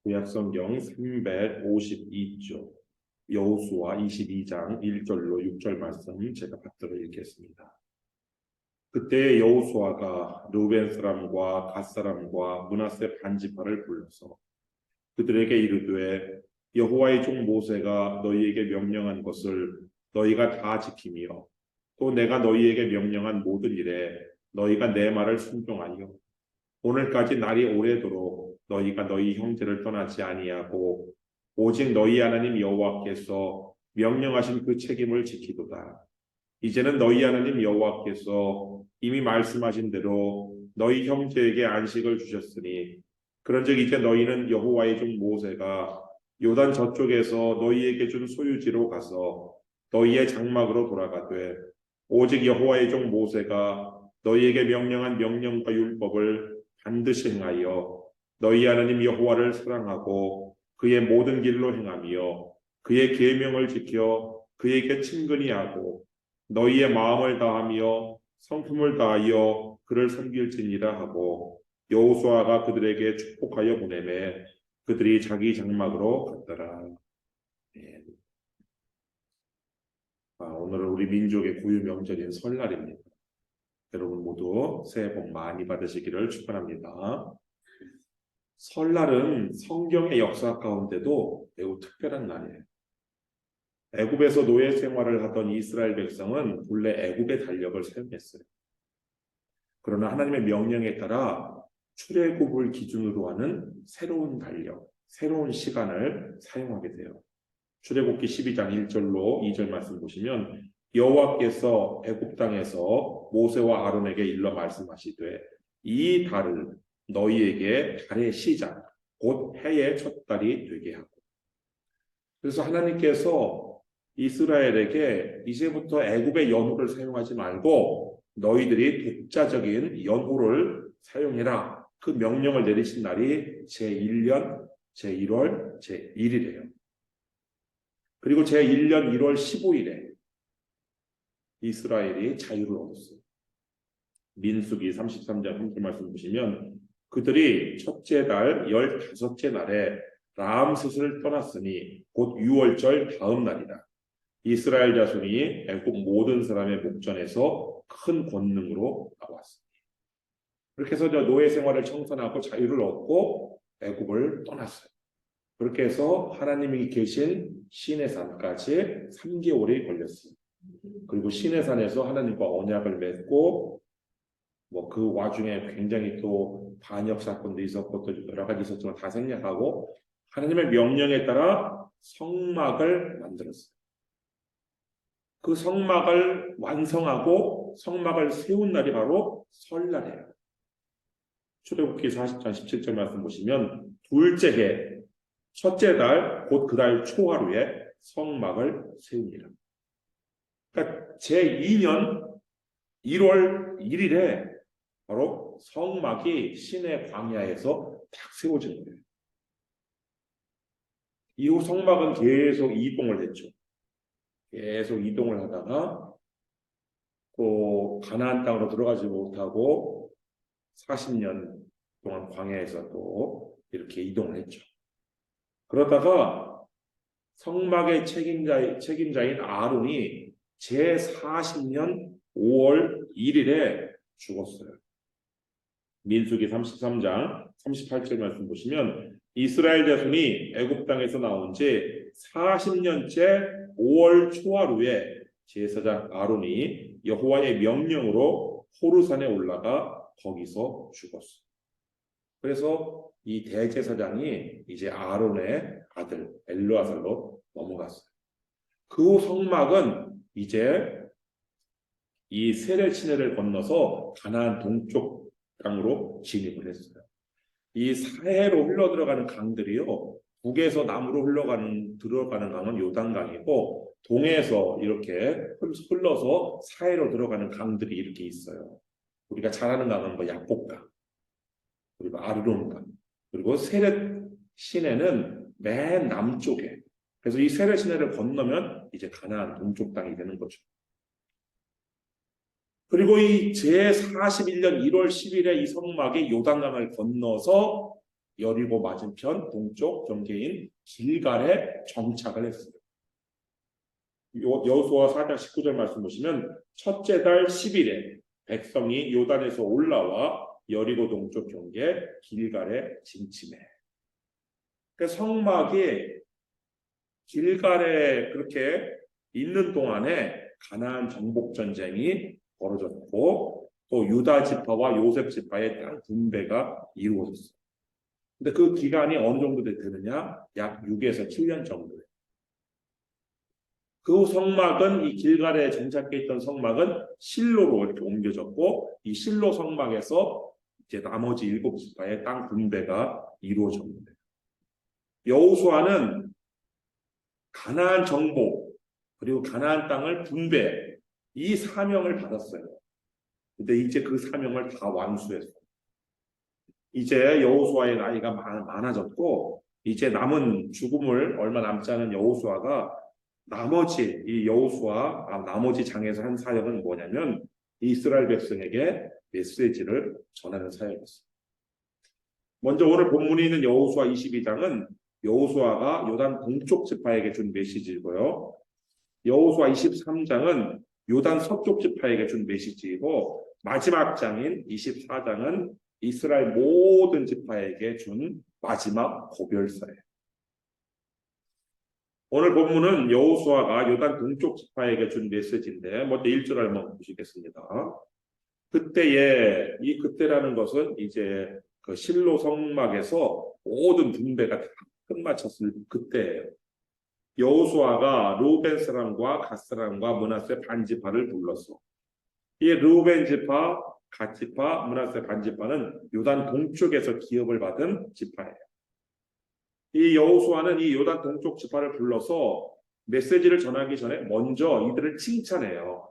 구약성경 352쪽 여호수아 22장 1절로 6절 말씀 제가 받들어 읽겠습니다. 그때 여호수아가 르우벤 사람과 갓 사람과 므낫세 반지파를 불러서 그들에게 이르되 여호와의 종 모세가 너희에게 명령한 것을 너희가 다 지키며 또 내가 너희에게 명령한 모든 일에 너희가 내 말을 순종하여 오늘까지 날이 오래도록 너희가 너희 형제를 떠나지 아니하고 오직 너희 하나님 여호와께서 명령하신 그 책임을 지키도다. 이제는 너희 하나님 여호와께서 이미 말씀하신 대로 너희 형제에게 안식을 주셨으니 그런즉 이제 너희는 여호와의 종 모세가 요단 저쪽에서 너희에게 준 소유지로 가서 너희의 장막으로 돌아가되 오직 여호와의 종 모세가 너희에게 명령한 명령과 율법을 반드시 행하여 너희 하나님 여호와를 사랑하고 그의 모든 길로 행하며 그의 계명을 지켜 그에게 친근히 하고 너희의 마음을 다하며 성품을 다하여 그를 섬길지니라 하고 여호수아가 그들에게 축복하여 보내매 그들이 자기 장막으로 갔더라. 네. 오늘은 우리 민족의 고유 명절인 설날입니다. 여러분 모두 새해 복 많이 받으시기를 축원합니다. 설날은 성경의 역사 가운데도 매우 특별한 날이에요. 애굽에서 노예 생활을 하던 이스라엘 백성은 본래 애굽의 달력을 사용했어요. 그러나 하나님의 명령에 따라 출애굽을 기준으로 하는 새로운 달력, 새로운 시간을 사용하게 돼요. 출애굽기 12장 1절로 2절 말씀 보시면 여호와께서 애굽 땅에서 모세와 아론에게 일러 말씀하시되 이 달을 너희에게 달의 시작, 곧 해의 첫 달이 되게 하고. 그래서 하나님께서 이스라엘에게 이제부터 애굽의 연호를 사용하지 말고 너희들이 독자적인 연호를 사용해라. 그 명령을 내리신 날이 제1년 제1월 제1일이에요. 그리고 제1년 1월 15일에 이스라엘이 자유를 얻었어요. 민수기 33장 3절 말씀 보시면 그들이 첫째 달 15째 날에 라암셋을 떠났으니 곧 6월절 다음 날이다. 이스라엘 자손이 애굽 모든 사람의 목전에서 큰 권능으로 나왔습니다. 그렇게 해서 노예 생활을 청산하고 자유를 얻고 애굽을 떠났어요. 그렇게 해서 하나님이 계신 시내산까지 3개월이 걸렸습니다. 그리고 시내산에서 하나님과 언약을 맺고 그 와중에 굉장히 또 반역 사건도 있었고 또 여러 가지 있었지만 다 생략하고 하나님의 명령에 따라 성막을 만들었어요. 그 성막을 완성하고 성막을 세운 날이 바로 설날이에요. 출애굽기 40장 17절 말씀 보시면 둘째 해 첫째 달 곧 그 달 초하루에 성막을 세웁니다. 그러니까 제2년 1월 1일에 바로 성막이 시내 광야에서 딱 세워진 거예요. 이후 성막은 계속 이동을 했죠. 계속 이동을 하다가 또 가나안 땅으로 들어가지 못하고 40년 동안 광야에서 또 이렇게 이동을 했죠. 그러다가 성막의 책임자인 아론이 제40년 5월 1일에 죽었어요. 민수기 33장 38절 말씀 보시면 이스라엘 자손이 애굽 땅에서 나온 지 40년째 5월 초하루에 제사장 아론이 여호와의 명령으로 호르산에 올라가 거기서 죽었어요. 그래서 이 대제사장이 이제 아론의 아들 엘르아살로 넘어갔어요. 그 후 성막은 이제 이 세례 시내를 건너서 가나안 동쪽 땅으로 진입을 했어요. 이 사해로 흘러 들어가는 강들이요, 북에서 남으로 들어가는 강은 요단강이고 동해에서 이렇게 흘러서 사해로 들어가는 강들이 이렇게 있어요. 우리가 잘 아는 강은 야복강, 그리고 아르논강, 그리고 세렛 시내는 맨 남쪽에. 그래서 이 세렛 시내를 건너면 이제 가나안 동쪽 땅이 되는 거죠. 그리고 이 제41년 1월 10일에 이 성막이 요단강을 건너서 여리고 맞은편 동쪽 경계인 길갈에 정착을 했어요. 여호수아 4장 19절 말씀 보시면 첫째 달 10일에 백성이 요단에서 올라와 여리고 동쪽 경계 길갈에 진침해. 그 성막이 길갈에 그렇게 있는 동안에 가나안 정복 전쟁이 벌어졌고 또 유다 지파와 요셉 지파의 땅 분배가 이루어졌어요. 근데 그 기간이 어느 정도 되느냐? 약 6에서 7년 정도예요. 그 성막은 이 길갈에 정착해 있던 성막은 실로로 이렇게 옮겨졌고 이 실로 성막에서 이제 나머지 7지파의 땅 분배가 이루어졌는데 여호수아는 가나안 정복 그리고 가나안 땅을 분배 이 사명을 받았어요. 근데 이제 그 사명을 다 완수했어요. 이제 여호수아의 나이가 많아졌고 이제 남은 죽음을 얼마 남지 않은 여호수아가 나머지 장에서 한 사역은 뭐냐면 이스라엘 백성에게 메시지를 전하는 사역이었어요. 먼저 오늘 본문에 있는 여호수아 22장은 여호수아가 요단 동쪽 지파에게 준 메시지이고요. 여호수아 23장은 요단 서쪽 지파에게 준 메시지이고 마지막 장인 24장은 이스라엘 모든 지파에게 준 마지막 고별사예요. 오늘 본문은 여호수아가 요단 동쪽 지파에게 준 메시지인데 먼저 1절 한번 보시겠습니다. 그때라는 것은 이제 그 실로 성막에서 모든 분배가 다 끝마쳤을 그때예요. 여호수아가 르우벤 사람과 갓 사람과 므낫세 반지파를 불렀어. 이 르우벤 지파, 갓 지파, 므낫세 반지파는 요단 동쪽에서 기업을 받은 지파예요. 이 여호수아는 이 요단 동쪽 지파를 불러서 메시지를 전하기 전에 먼저 이들을 칭찬해요.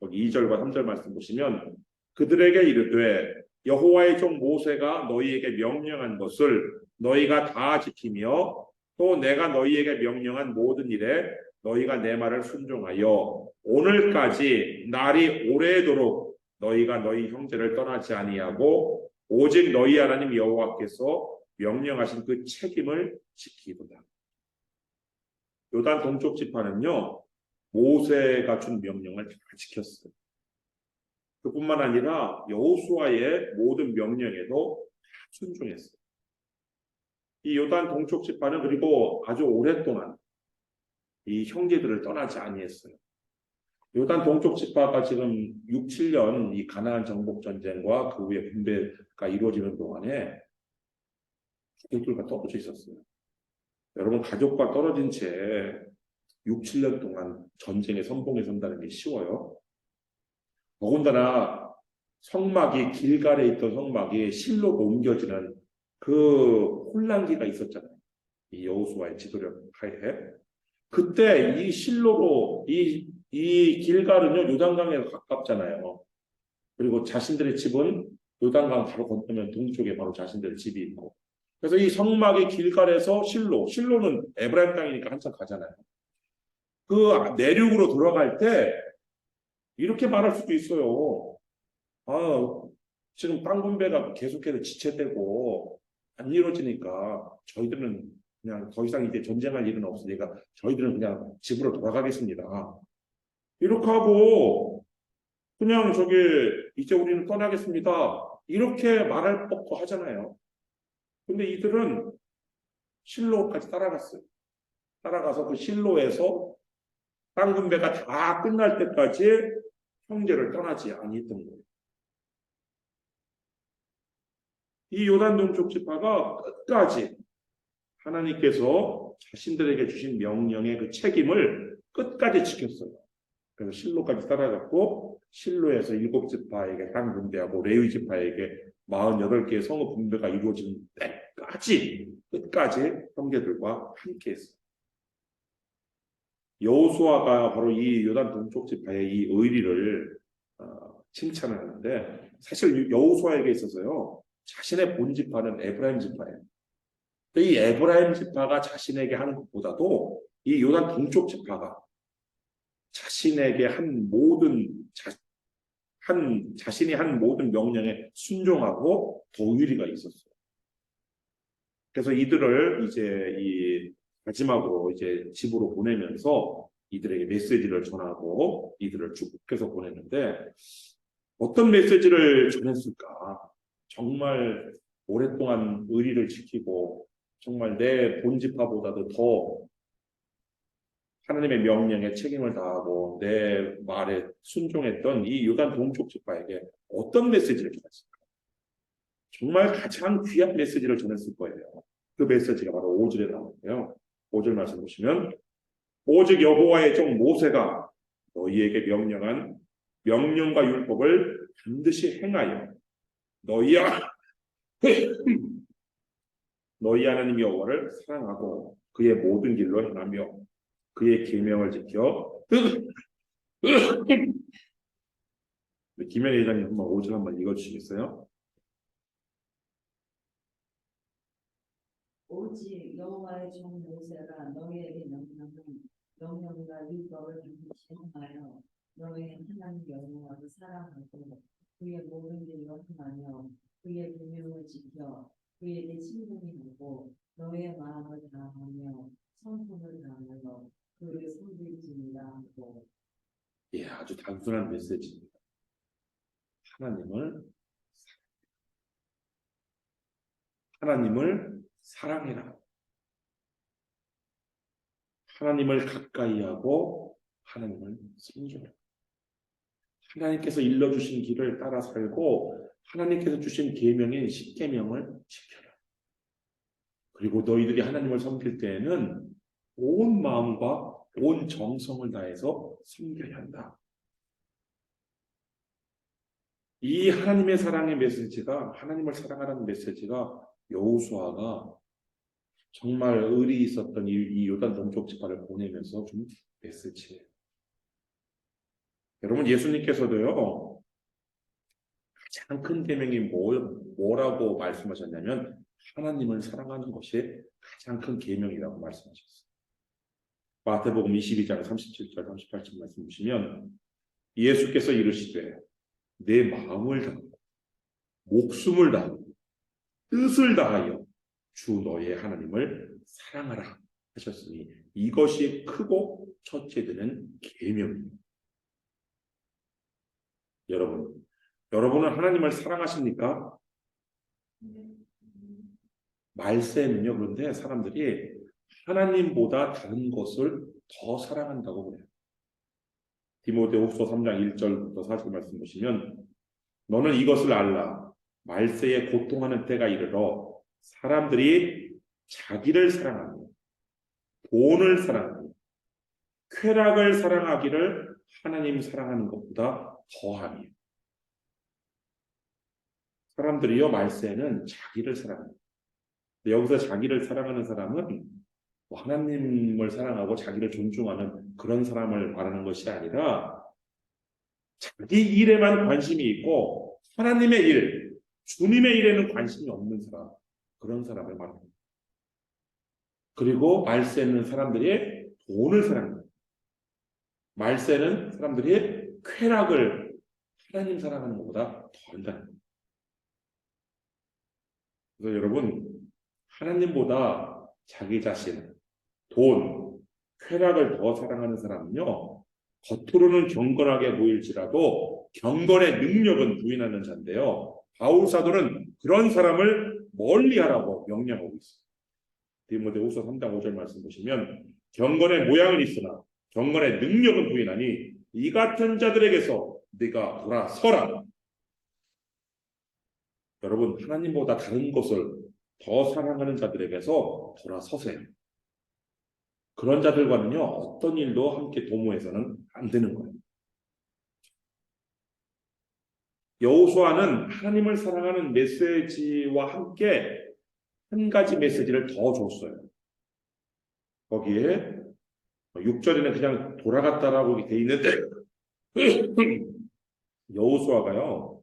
여기 2절과 3절 말씀 보시면 그들에게 이르되 여호와의 종 모세가 너희에게 명령한 것을 너희가 다 지키며 또 내가 너희에게 명령한 모든 일에 너희가 내 말을 순종하여 오늘까지 날이 오래도록 너희가 너희 형제를 떠나지 아니하고 오직 너희 하나님 여호와께서 명령하신 그 책임을 지키도다. 요단 동쪽 지파는요 모세가 준 명령을 다 지켰어요. 그뿐만 아니라 여호수아의 모든 명령에도 순종했어요. 이 요단 동쪽 지파는 그리고 아주 오랫동안 이 형제들을 떠나지 아니했어요. 요단 동쪽 지파가 지금 6, 7년 이 가나안 정복 전쟁과 그 후에 분배가 이루어지는 동안에 가족들과 떨어져 있었어요. 여러분 가족과 떨어진 채 6, 7년 동안 전쟁의 선봉에 선다는 게 쉬워요? 더군다나 성막이 길갈에 있던 성막이 실로 옮겨지는 그 혼란기가 있었잖아요. 이 여호수아의 지도력 하에 그때 이 실로로 이 길갈은요 요단강에 가깝잖아요. 그리고 자신들의 집은 요단강 바로 건너면 동쪽에 바로 자신들의 집이 있고 그래서 이 성막의 길갈에서 실로는 에브라임 땅이니까 한참 가잖아요. 그 내륙으로 들어갈 때 이렇게 말할 수도 있어요. 지금 땅 분배가 계속해서 지체되고 안 이루어지니까 저희들은 그냥 더 이상 이제 전쟁할 일은 없으니까 저희들은 그냥 집으로 돌아가겠습니다. 이렇게 하고 그냥 이제 우리는 떠나겠습니다. 이렇게 말할 법도 하잖아요. 근데 이들은 실로까지 따라갔어요. 따라가서 그 실로에서 땅 분배가 다 끝날 때까지 형제를 떠나지 아니했던 거예요. 이 요단 동쪽 지파가 끝까지 하나님께서 자신들에게 주신 명령의 그 책임을 끝까지 지켰어요. 그래서 실로까지 따라갔고 실로에서 7지파에게 땅 분배하고 레위 지파에게 48개의 성읍 분배가 이루어지는 때까지 끝까지 형제들과 함께했어요. 여호수아가 바로 이 요단 동쪽 지파의 이 의리를 칭찬을 하는데 사실 여호수아에게 있어서요 자신의 본 지파는 에브라임 지파예요. 이 에브라임 지파가 자신에게 하는 것보다도 이 요단 동쪽 지파가 자신에게 자신이 한 모든 명령에 순종하고 더 의리가 있었어요. 그래서 이들을 이제 이 마지막으로 이제 집으로 보내면서 이들에게 메시지를 전하고 이들을 축복해서 보냈는데 어떤 메시지를 전했을까? 정말 오랫동안 의리를 지키고 정말 내 본지파보다도 더 하나님의 명령에 책임을 다하고 내 말에 순종했던 이 요단 동쪽 지파에게 어떤 메시지를 전했을까? 정말 가장 귀한 메시지를 전했을 거예요. 그 메시지가 바로 5절에 나오는데요. 5절 말씀 보시면 오직 여호와의 종 모세가 너희에게 명령한 명령과 율법을 반드시 행하여 너희야 너희 하나님 여호와를 사랑하고 그의 모든 길로 행하며 그의 계명을 지켜 김현희 회장님 한번 5절 한번 읽어주시겠어요? 오직 여호와의 종 모세가 너희에게 명령한 명령과 율법을 반드시 행하여 너희 하나님 여호와를 사랑하고 그의 모든 길로 행하며 그의 계명을 지켜 그에게 친근히 하고 너의 마음을 다하며 성품을 다하여 그를 섬길지니라 하고. 예, 아주 단순한 메시지입니다. 하나님을 사랑해라. 하나님을 가까이 하고 하나님을 섬겨라. 하나님께서 일러주신 길을 따라 살고 하나님께서 주신 계명인 십계명을 지켜라. 그리고 너희들이 하나님을 섬길 때에는 온 마음과 온 정성을 다해서 섬겨야 한다. 이 하나님의 사랑의 메시지가 하나님을 사랑하라는 메시지가 여호수아가 정말 의리 있었던 이 요단 동쪽 지파를 보내면서 준 메시지예요. 여러분 예수님께서도요 가장 큰 계명이 뭐라고 말씀하셨냐면 하나님을 사랑하는 것이 가장 큰 계명이라고 말씀하셨어요. 마태복음 22장 37절 38절 말씀 보시면 예수께서 이르시되 내 마음을 다하고 목숨을 다하고 뜻을 다하여 주 너의 하나님을 사랑하라 하셨으니 이것이 크고 첫째 되는 계명입니다. 여러분은 하나님을 사랑하십니까? 말세는요. 그런데 사람들이 하나님보다 다른 것을 더 사랑한다고 그래요. 디모데후서 3장 1절부터 4절 말씀 보시면 너는 이것을 알라. 말세에 고통하는 때가 이르러 사람들이 자기를 사랑하며 돈을 사랑하며 쾌락을 사랑하기를 하나님 사랑하는 것보다 더하며 사람들이요 말세에는 자기를 사랑합니다. 여기서 자기를 사랑하는 사람은 하나님을 사랑하고 자기를 존중하는 그런 사람을 말하는 것이 아니라 자기 일에만 관심이 있고 하나님의 일, 주님의 일에는 관심이 없는 사람, 그런 사람을 말합니다. 그리고 말세는 사람들이 돈을 사랑합니다. 말세는 사람들이 쾌락을 하나님 사랑하는 것보다 더 한다는 겁니다. 그래서 여러분 하나님보다 자기 자신, 돈, 쾌락을 더 사랑하는 사람은요 겉으로는 경건하게 보일지라도 경건의 능력은 부인하는 자인데요 바울 사도는 그런 사람을 멀리하라고 명령하고 있습니다. 디모데후서 3장 5절 말씀 보시면 경건의 모양은 있으나 경건의 능력은 부인하니 이 같은 자들에게서 네가 돌아서라. 여러분 하나님보다 다른 것을 더 사랑하는 자들에게서 돌아서세요. 그런 자들과는요 어떤 일도 함께 도모해서는 안 되는 거예요. 여호수아는 하나님을 사랑하는 메시지와 함께 한 가지 메시지를 더 줬어요. 거기에 6절에는 그냥 돌아갔다라고 돼 있는데 여호수아가요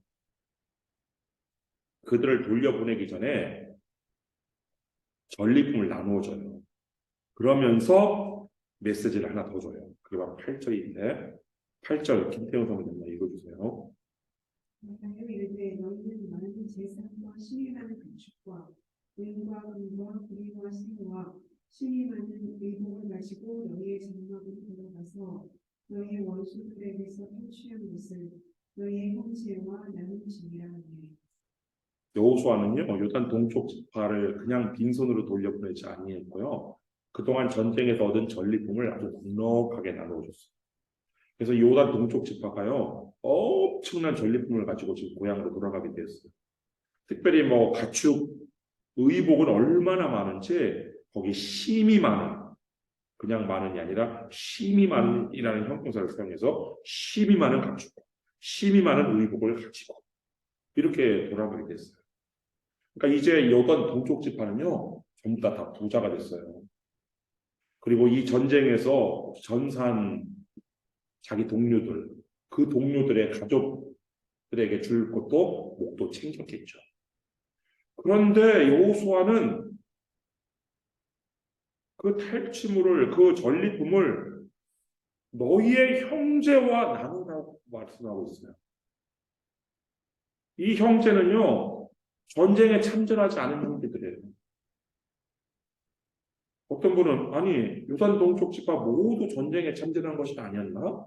그들을 돌려보내기 전에 전리품을 나누어 줘요. 그러면서 메시지를 하나 더 줘요. 그게 바로 8절인데 8절 김태형 선생님 읽어주세요. 이르되 너희는 많은 제사와 신이라는 건축과 은과 금과 구리와 신과 신이 만든 의복을 가지고 너희의 장막으로 들어가서 너희의 원수들에게서 탈취한 것을 너희의 형제와 나눔심이라 하니 여호수아는요 요단 동쪽 지파를 그냥 빈손으로 돌려보내지 아니했고요. 그동안 전쟁에서 얻은 전리품을 아주 넉넉하게 나누어줬어요. 그래서 요단 동쪽 지파가요 엄청난 전리품을 가지고 지금 고향으로 돌아가게 되었어요. 특별히 뭐 가축, 의복은 얼마나 많은지 거기 심이 많은, 그냥 많은이 아니라 심이 많은이라는 형용사를 사용해서 심이 많은 가축, 심이 많은 의복을 가지고 이렇게 돌아가게 됐어요. 그러니까 이제 요단 동쪽 지파는요 전부 다 부자가 됐어요. 그리고 이 전쟁에서 전사한 자기 동료들, 그 동료들의 가족들에게 줄 것도 목도 챙겼겠죠. 그런데 여호수아는 그 탈취물을, 그 전리품을 너희의 형제와 나누라고 말씀하고 있어요. 이 형제는요 전쟁에 참전하지 않은 형제들이에요. 어떤 분은 아니 요단 동쪽 지파 모두 전쟁에 참전한 것이 아니었나?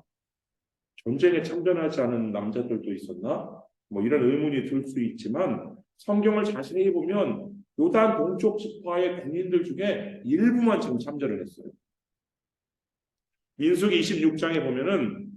전쟁에 참전하지 않은 남자들도 있었나? 뭐 이런 의문이 들 수 있지만 성경을 자세히 보면 요단 동쪽 지파의 군인들 중에 일부만 지금 참전을 했어요. 민수기 26장에 보면은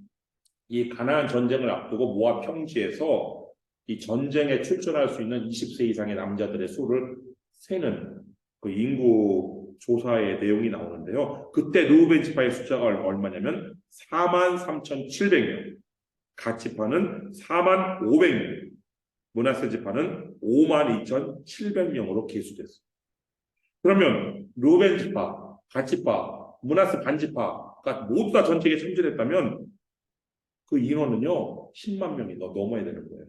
이 가나안 전쟁을 앞두고 모압 평지에서 이 전쟁에 출전할 수 있는 20세 이상의 남자들의 수를 세는 그 인구 조사의 내용이 나오는데요. 그때 르우벤 지파의 숫자가 얼마냐면 43,700명, 갓 지파는 45,500명, 므낫세 지파는 52,700명으로 계수됐어요. 그러면 르우벤 지파, 갓 지파, 므낫세 반 지파가 모두 다 전쟁에 참전했다면 그 인원은요 10만 명이 넘어야 되는 거예요.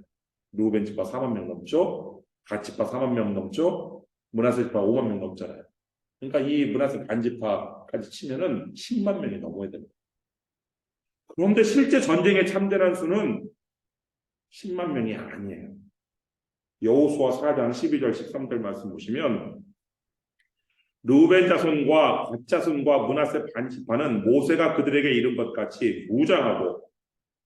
르우벤 지파 4만 명 넘죠, 갓 지파 4만 명 넘죠, 므낫세 지파 5만 명 넘잖아요. 그러니까 이 므낫세 반 지파까지 치면은 10만 명이 넘어야 됩니다. 그런데 실제 전쟁에 참전한 수는 10만 명이 아니에요. 여호수아 4장 12절 13절 말씀 보시면 르우벤 자손과 갓 자손과 므낫세 반 지파는 모세가 그들에게 이른 것 같이 무장하고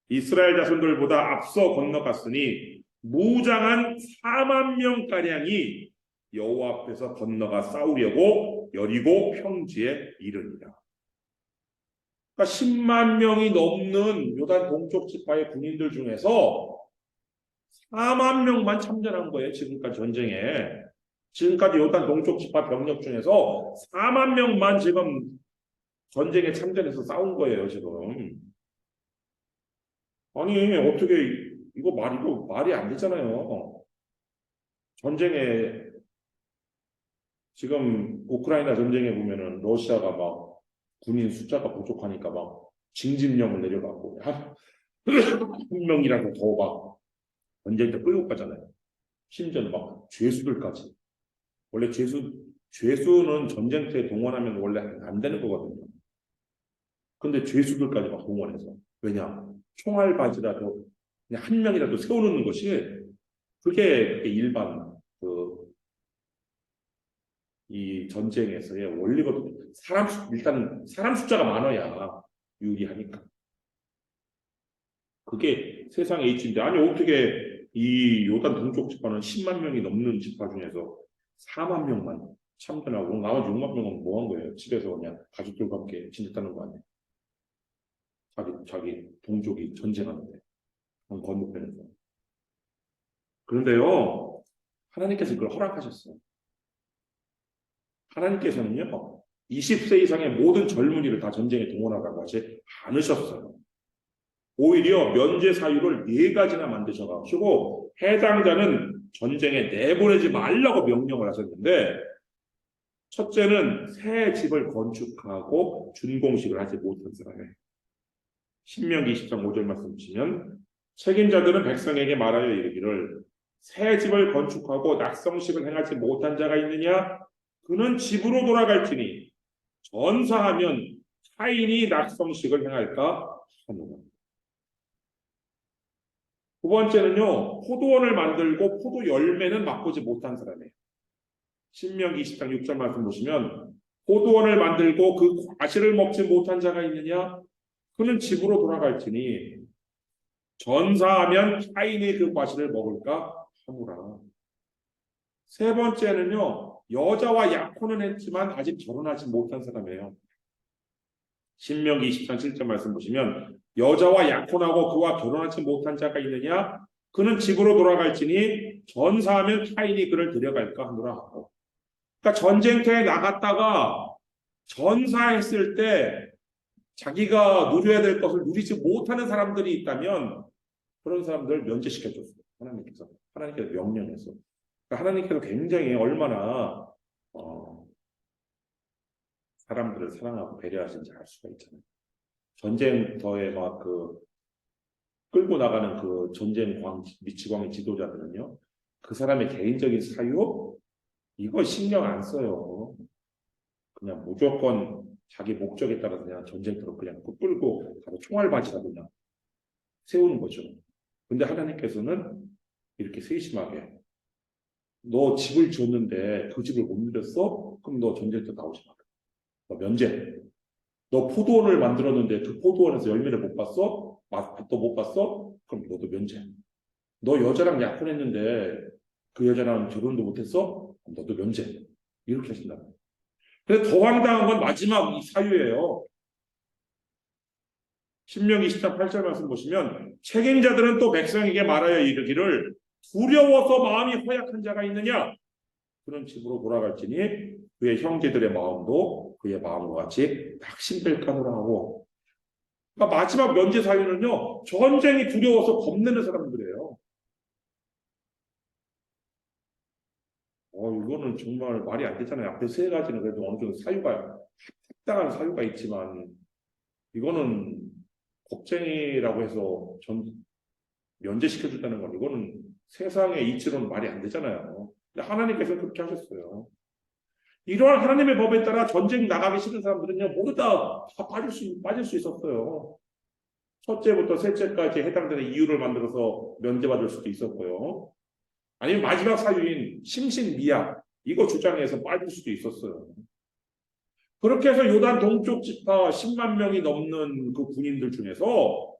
이스라엘 자손들보다 앞서 건너갔으니 무장한 4만 명가량이 여호와 앞에서 건너가 싸우려고 여리고 평지에 이르니라. 그러니까 10만 명이 넘는 요단 동쪽 지파의 군인들 중에서 4만 명만 참전한 거예요. 지금까지 전쟁에. 지금까지 요단 동쪽 지파 병력 중에서 4만 명만 지금 전쟁에 참전해서 싸운 거예요. 지금. 아니 어떻게 이거 말이 안 되잖아요. 전쟁에 지금 우크라이나 전쟁에 보면은 러시아가 막 군인 숫자가 부족하니까 막 징집령을 내려가고 한 명이라도 더 막 전쟁 때 끌고 가잖아요. 심지어는 막 죄수들까지. 원래 죄수는 전쟁터에 동원하면 원래 안 되는 거거든요. 근데 죄수들까지 막 동원해서. 왜냐? 총알바지라도 그냥 한 명이라도 세워놓는 것이 그게 일반 이 전쟁에서의 원리거든요. 일단 사람 숫자가 많아야 유리하니까. 그게 세상의 이치인데 아니 어떻게 이 요단 동쪽 지파는 10만 명이 넘는 지파 중에서 4만 명만 참전하고 나머지 6만 명은 뭐 한 거예요? 집에서 그냥 가족들과 함께 지냈다는 거 아니에요? 자기 동족이 전쟁하는데 건너편에서. 그런데요 하나님께서 그걸 허락하셨어요. 하나님께서는요 20세 이상의 모든 젊은이를 다 전쟁에 동원하라고 하지 않으셨어요. 오히려 면제 사유를 4가지나 만드셔가지고 해당자는 전쟁에 내보내지 말라고 명령을 하셨는데, 첫째는 새 집을 건축하고 준공식을 하지 못한 사람이에요. 신명기 20장 5절 말씀 보시면 책임자들은 백성에게 말하여 이르기를 새 집을 건축하고 낙성식을 행하지 못한 자가 있느냐? 그는 집으로 돌아갈지니 전사하면 타인이 낙성식을 행할까 하노라. 두 번째는요, 포도원을 만들고 포도 열매는 맛보지 못한 사람이에요. 신명기 20장 6절 말씀 보시면 포도원을 만들고 그 과실을 먹지 못한 자가 있느냐? 그는 집으로 돌아갈지니 전사하면 타인이 그 과실을 먹을까 하노라. 세 번째는요, 여자와 약혼은 했지만 아직 결혼하지 못한 사람이에요. 신명기 20장 7절 말씀 보시면 여자와 약혼하고 그와 결혼하지 못한 자가 있느냐? 그는 집으로 돌아갈지니 전사하면 타인이 그를 데려갈까 하노라 하고. 그러니까 전쟁터에 나갔다가 전사했을 때 자기가 누려야 될 것을 누리지 못하는 사람들이 있다면 그런 사람들을 면제시켜줬어요. 하나님께서 명령해서. 그러니까 하나님께서 굉장히 얼마나 사람들을 사랑하고 배려하신지 알 수가 있잖아요. 전쟁터에 막 끌고 나가는 그 미치광이 지도자들은요, 그 사람의 개인적인 사유 이거 신경 안 써요. 그냥 무조건 자기 목적에 따라서 그냥 전쟁터로 그냥 끌고 가서 총알바지라도 그냥 세우는 거죠. 근데 하나님께서는 이렇게 세심하게 너 집을 줬는데 그 집을 못 누렸어? 그럼 너 전쟁터 나오지 마. 너 면제. 너 포도원을 만들었는데 그 포도원에서 열매를 못 봤어? 맛도 못 봤어? 그럼 너도 면제. 너 여자랑 약혼했는데 그 여자랑 결혼도 못했어? 그럼 너도 면제. 이렇게 하신다. 근데 더 황당한 건 마지막 이 사유예요. 신명기 20장 8절 말씀 보시면 책임자들은 또 백성에게 말하여 이르기를 두려워서 마음이 허약한 자가 있느냐? 그는 집으로 돌아갈지니 그의 형제들의 마음도 그의 마음과 같이 낙심될까노라 하고. 그러니까 마지막 면제 사유는요, 전쟁이 두려워서 겁내는 사람들이에요. 이거는 정말 말이 안 되잖아요. 앞에 세 가지는 그래도 어느 정도 사유가 합당한 사유가 있지만 이거는 겁쟁이라고 해서 면제시켜준다는 건 이거는 세상의 이치로는 말이 안 되잖아요. 근데 하나님께서 그렇게 하셨어요. 이러한 하나님의 법에 따라 전쟁 나가기 싫은 사람들은요, 모두 다 빠질 수 있었어요. 첫째부터 셋째까지 해당되는 이유를 만들어서 면제받을 수도 있었고요. 아니면 마지막 사유인 심신미약, 이거 주장해서 빠질 수도 있었어요. 그렇게 해서 요단 동쪽 지파 10만 명이 넘는 그 군인들 중에서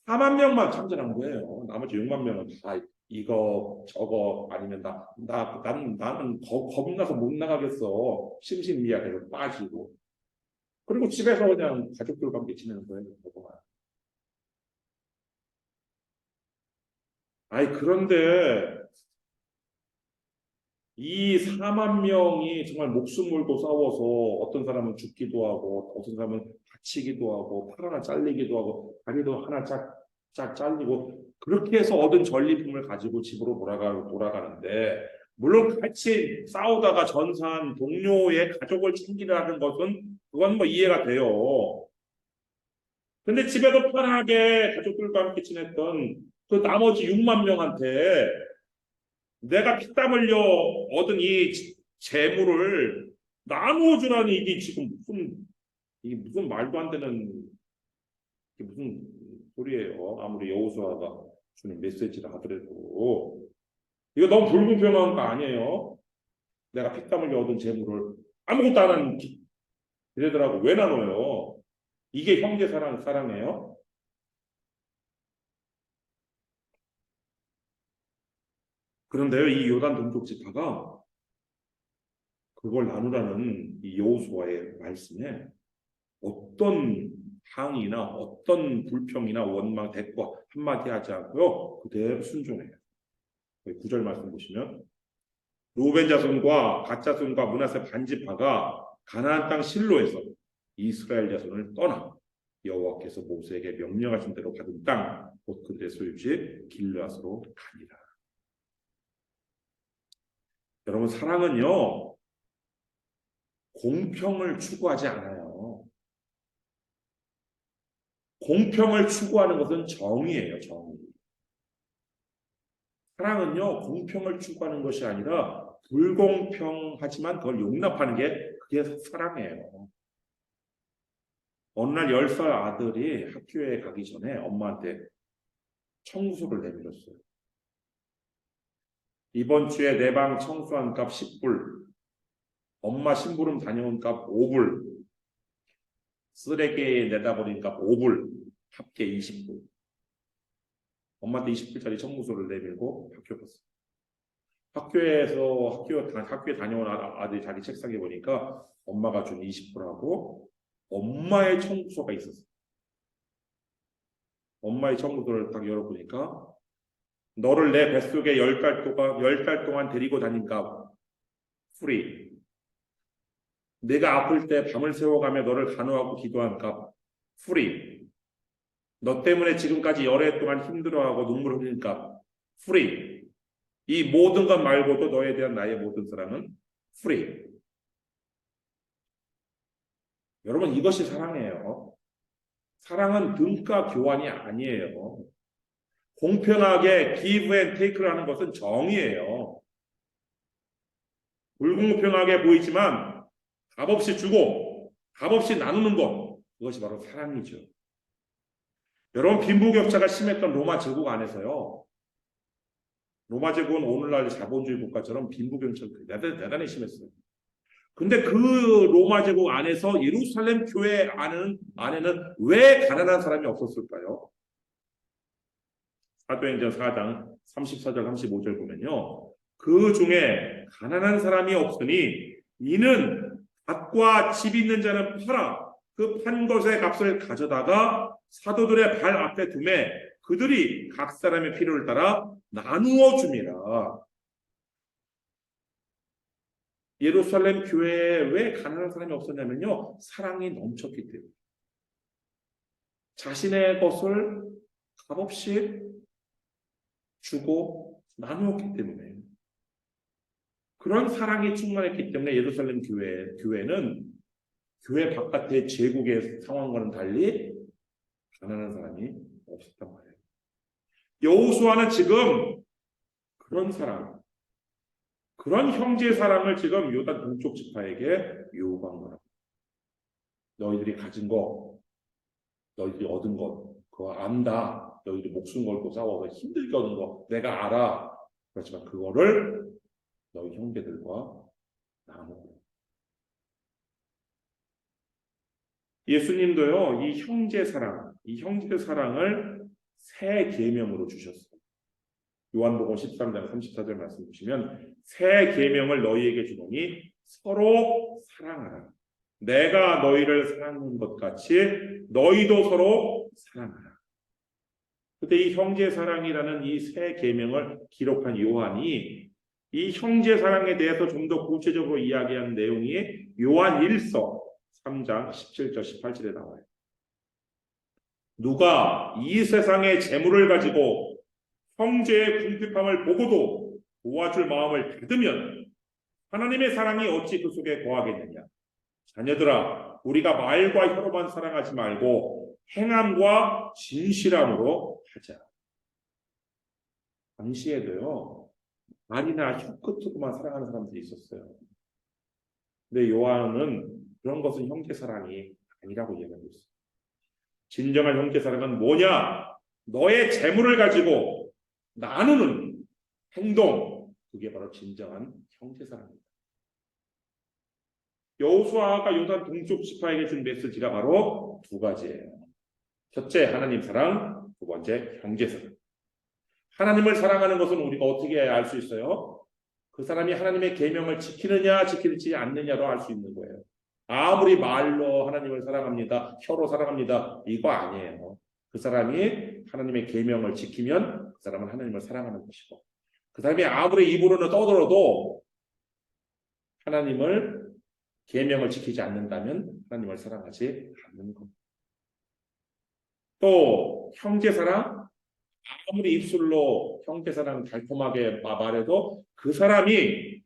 4만 명만 참전한 거예요. 나머지 6만 명은 다 이거 저거 아니면 나는 겁나서 못 나가겠어. 심신미약해서 빠지고. 그리고 집에서 그냥 가족들과 함께 지내는 거예요. 그런데 이 4만 명이 정말 목숨 걸고 싸워서 어떤 사람은 죽기도 하고 어떤 사람은 다치기도 하고 팔 하나 잘리기도 하고 다리도 하나 잘리고 그렇게 해서 얻은 전리품을 가지고 집으로 돌아가는데 물론 같이 싸우다가 전사한 동료의 가족을 챙기라는 것은 그건 뭐 이해가 돼요. 근데 집에도 편하게 가족들과 함께 지냈던 그 나머지 6만 명한테 내가 피땀 흘려 얻은 이 재물을 나누어 주라니 이게 무슨 말도 안 되는 이게 무슨 소리예요. 아무리 여호수아가 주는 메시지를 하더라도 이거 너무 불공평한 거 아니에요? 내가 피땀 흘려 얻은 재물을 아무것도 안 하는 얘네들하고 왜 나눠요? 이게 형제 사랑이에요? 그런데요, 이 요단 동쪽 지파가 그걸 나누라는 이 여호수아의 말씀에 어떤 항의나 어떤 불평이나 원망, 대과 한마디 하지 않고요, 그대로 순종해요. 9절 말씀 보시면 루벤 자손과 갓 자손과 므낫세 반지파가 가나안 땅 실로에서 이스라엘 자손을 떠나 여호와께서 모세에게 명령하신 대로 받은 땅 곧 그들의 소유지 길르앗으로 가니라. 여러분, 사랑은요, 공평을 추구하지 않아요. 공평을 추구하는 것은 정의예요, 정의. 사랑은요, 공평을 추구하는 것이 아니라 불공평하지만 그걸 용납하는 게 그게 사랑이에요. 어느 날 10살 아들이 학교에 가기 전에 엄마한테 청구서를 내밀었어요. 이번 주에 내 방 청소한 값 10불, 엄마 심부름 다녀온 값 5불, 쓰레기에 내다 버린 값 5불, 합계 20불. 엄마한테 20불짜리 청구서를 내밀고 학교 갔어. 학교에 다녀온 아들이 자기 책상에 보니까 엄마가 준 20불하고 엄마의 청구서가 있었어. 엄마의 청구서를 딱 열어보니까 너를 내 뱃속에 10달 동안 데리고 다닌 값 free. 내가 아플 때 밤을 새워가며 너를 간호하고 기도한 값 free. 너 때문에 지금까지 열애 동안 힘들어하고 눈물 흘린 값 free. 이 모든 것 말고도 너에 대한 나의 모든 사랑은 free. 여러분, 이것이 사랑이에요. 사랑은 등가 교환이 아니에요. 공평하게 give and take를 하는 것은 정의예요. 불공평하게 보이지만 값없이 주고 값없이 나누는 것, 그것이 바로 사랑이죠. 여러분, 빈부격차가 심했던 로마 제국 안에서요, 로마 제국은 오늘날 자본주의 국가처럼 빈부격차가 대단히 심했어요. 근데 그 로마 제국 안에서 예루살렘 교회 안에는 왜 가난한 사람이 없었을까요? 사도행전 4장 34절 35절 보면요, 그 중에 가난한 사람이 없으니 이는 밭과 집 있는 자는 팔아 그 판 것의 값을 가져다가 사도들의 발 앞에 두매 그들이 각 사람의 필요를 따라 나누어 줍니다. 예루살렘 교회에 왜 가난한 사람이 없었냐면요, 사랑이 넘쳤기 때문에. 자신의 것을 값없이 주고 나누었기 때문에. 그런 사랑이 충만했기 때문에 예루살렘 교회는 교회 바깥의 제국의 상황과는 달리 가난한 사람이 없었단 말이에요. 여호수아는 지금 그런 사랑, 그런 형제 사랑을 지금 요단 동쪽 지파에게 요구한 거라고. 너희들이 가진 거, 너희들이 얻은 것, 그거 안다. 너희들이 목숨 걸고 싸워서 힘들게 얻은 거 내가 알아. 그렇지만 그거를 너희 형제들과 나누고. 예수님도요, 이 형제 사랑을 새 계명으로 주셨어요. 요한복음 13장 34절 말씀 보시면 새 계명을 너희에게 주노니 서로 사랑하라. 내가 너희를 사랑하는 것 같이 너희도 서로 사랑하라. 그때 이 형제 사랑이라는 이 새 계명을 기록한 요한이 이 형제 사랑에 대해서 좀 더 구체적으로 이야기하는 내용이 요한 1서 3장 17절 18절에 나와요. 누가 이 세상의 재물을 가지고 형제의 궁핍함을 보고도 도와줄 마음을 닫으면 하나님의 사랑이 어찌 그 속에 거하겠느냐. 자녀들아, 우리가 말과 혀로만 사랑하지 말고 행함과 진실함으로 하자. 당시에도요, 말이나 혀 끝으로만 사랑하는 사람들이 있었어요. 근데 요한은 그런 것은 형제 사랑이 아니라고 이야기하고 있어요. 진정한 형제 사랑은 뭐냐? 너의 재물을 가지고 나누는 행동, 그게 바로 진정한 형제 사랑입니다. 여호수아가 요단 동쪽 지파에게 준 메시지가 바로 두 가지예요. 첫째, 하나님 사랑. 두 번째, 형제 사랑. 하나님을 사랑하는 것은 우리가 어떻게 알 수 있어요? 그 사람이 하나님의 계명을 지키느냐 지키지 않느냐로 알 수 있는 거예요. 아무리 말로 하나님을 사랑합니다, 혀로 사랑합니다, 이거 아니에요. 그 사람이 하나님의 계명을 지키면 그 사람은 하나님을 사랑하는 것이고, 그 사람이 아무리 입으로는 떠들어도 하나님을 계명을 지키지 않는다면 하나님을 사랑하지 않는 겁니다. 또 형제 사랑, 아무리 입술로 형제 사랑 달콤하게 말해도 그 사람이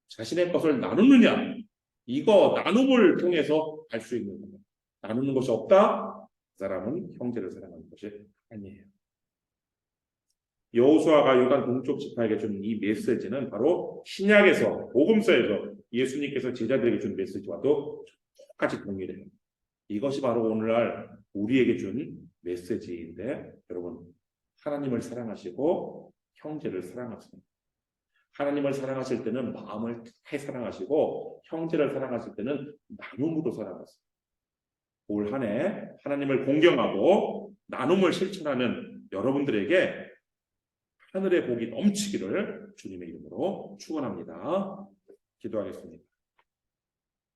자신의 것을 나누느냐, 이거 나눔을 통해서 알 수 있는 겁니다. 나누는 것이 없다, 그 사람은 형제를 사랑하는 것이 아니에요. 여호수아가 요단 동쪽 지파에게 준 이 메시지는 바로 신약에서, 복음서에서 예수님께서 제자들에게 준 메시지와도 똑같이 동일해요. 이것이 바로 오늘날 우리에게 준 메시지인데, 여러분, 하나님을 사랑하시고 형제를 사랑하세요. 하나님을 사랑하실 때는 마음을 다해 사랑하시고 형제를 사랑하실 때는 나눔으로 사랑하세요. 올 한 해 하나님을 공경하고 나눔을 실천하는 여러분들에게 하늘의 복이 넘치기를 주님의 이름으로 축원합니다. 기도하겠습니다.